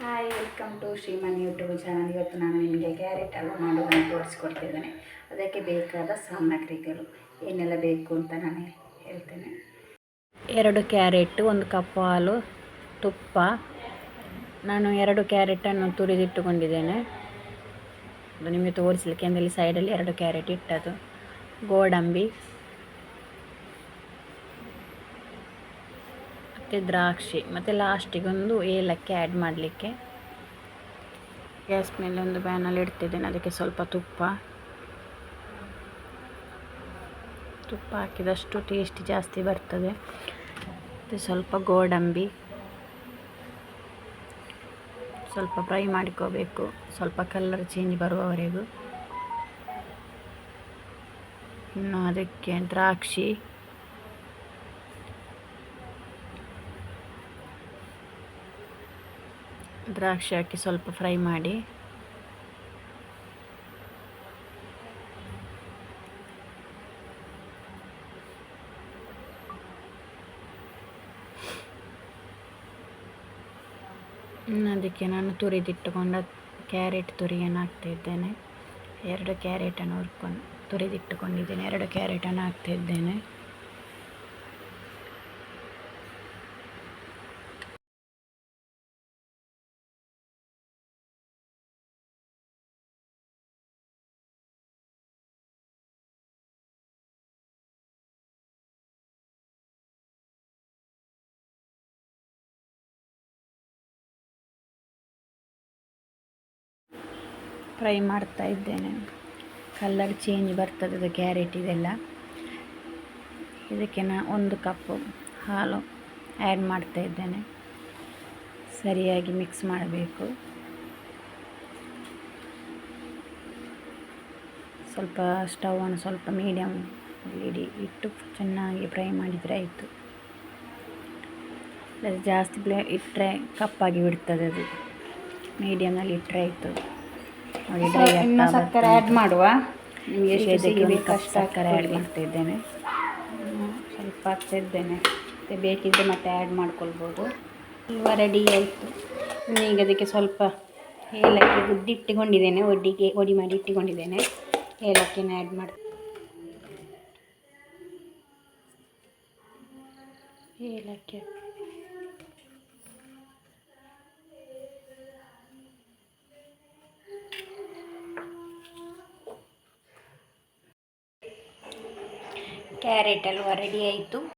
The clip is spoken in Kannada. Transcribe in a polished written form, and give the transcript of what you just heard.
Hi, welcome to Shriman YouTube channel. ಇವತ್ತು ನಾನು ನಿಮಗೆ ಕ್ಯಾರೆಟ್ ಹಲ್ವಾ ಮಾಡೋದನ್ನು ತೋರಿಸ್ಕೊಡ್ತಿದ್ದೇನೆ. ಅದಕ್ಕೆ ಬೇಕಾದ ಸಾಮಗ್ರಿಗಳು ಏನೆಲ್ಲ ಬೇಕು ಅಂತ ನಾನು ಹೇಳ್ತೇನೆ. 2 ಕ್ಯಾರೆಟ್, 1 ಕಪ್ ಹಾಲು, ತುಪ್ಪ. ನಾನು 2 ಕ್ಯಾರೆಟನ್ನು ತುರಿದಿಟ್ಟುಕೊಂಡಿದ್ದೇನೆ. ಅದು ನಿಮಗೆ ತೋರಿಸಲಿಕ್ಕೆ ಅಂದರೆ ಸೈಡಲ್ಲಿ 2 ಕ್ಯಾರೆಟ್ ಇಟ್ಟದ್ದು. ಗೋಡಂಬಿ ಮತ್ತು ದ್ರಾಕ್ಷಿ ಮತ್ತು ಲಾಸ್ಟಿಗೆ ಒಂದು ಏಲಕ್ಕಿ ಆ್ಯಡ್ ಮಾಡಲಿಕ್ಕೆ. ಗ್ಯಾಸ್ ಮೇಲೆ ಒಂದು ಪ್ಯಾನಲ್ಲಿ ಇಡ್ತಿದ್ದೇನೆ. ಅದಕ್ಕೆ ಸ್ವಲ್ಪ ತುಪ್ಪ ಹಾಕಿದಷ್ಟು ಟೇಸ್ಟ್ ಜಾಸ್ತಿ ಬರ್ತದೆ. ಮತ್ತು ಸ್ವಲ್ಪ ಗೋಡಂಬಿ ಸ್ವಲ್ಪ ಫ್ರೈ ಮಾಡ್ಕೋಬೇಕು, ಸ್ವಲ್ಪ ಕಲರ್ ಚೇಂಜ್ ಬರುವವರೆಗೂ. ಇನ್ನು ಅದಕ್ಕೆ ದ್ರಾಕ್ಷಿ, ಹಾಕಿ ಸ್ವಲ್ಪ ಫ್ರೈ ಮಾಡಿ. ಅದಕ್ಕೆ ನಾನು ತುರಿದಿಟ್ಟುಕೊಂಡ ಕ್ಯಾರೆಟ್ ತುರಿಯನ್ನು ಹಾಕ್ತಾಯಿದ್ದೇನೆ. 2 ಕ್ಯಾರೆಟನ್ನು ತುರಿದಿಟ್ಟುಕೊಂಡಿದ್ದೇನೆ. 2 ಕ್ಯಾರೆಟನ್ನು ಹಾಕ್ತಾಯಿದ್ದೇನೆ. ಫ್ರೈ ಮಾಡ್ತಾ ಇದ್ದೇನೆ. ಕಲರ್ ಚೇಂಜ್ ಬರ್ತದೆ ಅದು ಕ್ಯಾರೆಟ್ ಇದೆಲ್ಲ. ಇದಕ್ಕೆ ನಾನು 1 ಕಪ್ ಹಾಲು ಆ್ಯಡ್ ಮಾಡ್ತಾ ಇದ್ದೇನೆ. ಸರಿಯಾಗಿ ಮಿಕ್ಸ್ ಮಾಡಬೇಕು. ಸ್ವಲ್ಪ ಸ್ಟವನ್ನು ಸ್ವಲ್ಪ ಮೀಡಿಯಮ್ ಇಟ್ಟು ಚೆನ್ನಾಗಿ ಫ್ರೈ ಮಾಡಿದರೆ ಆಯಿತು. ಜಾಸ್ತಿ ಇಟ್ಟರೆ ಕಪ್ಪಾಗಿ ಬಿಡ್ತದೆ. ಅದು ಮೀಡಿಯಮ್ನಲ್ಲಿ ಇಟ್ಟರೆ ಆಯಿತು. ಇನ್ನು ಸಕ್ಕರೆ ಆ್ಯಡ್ ಮಾಡುವ. ನಿಮಗೆ ಎಷ್ಟು ಸಿಗಬೇಕು ಅಷ್ಟು ಸಕ್ಕರೆ ಆ್ಯಡ್ ಮಾಡ್ತಿದ್ದೇನೆ. ಸ್ವಲ್ಪ ಹಾಕ್ತಿದ್ದೇನೆ. ಮತ್ತು ಬೇಕಿದ್ದರೆ ಮತ್ತೆ ಆ್ಯಡ್ ಮಾಡ್ಕೊಳ್ಬೋದು. ಹಲ್ವಾ ರೆಡಿ ಆಯಿತು. ಈಗ ಅದಕ್ಕೆ ಸ್ವಲ್ಪ ಏಲಕ್ಕಿ ಗುದ್ದಿಟ್ಟುಕೊಂಡಿದ್ದೇನೆ. ಒಡಿ ಮಾಡಿ ಇಟ್ಟುಕೊಂಡಿದ್ದೇನೆ. ಏಲಕ್ಕಿನ ಆ್ಯಡ್ ಮಾಡಿ ಏಲಕ್ಕಿ ಕ್ಯಾರೆಟ್ ಹಲ್ವಾ ರೆಡಿ ಆಯಿತು.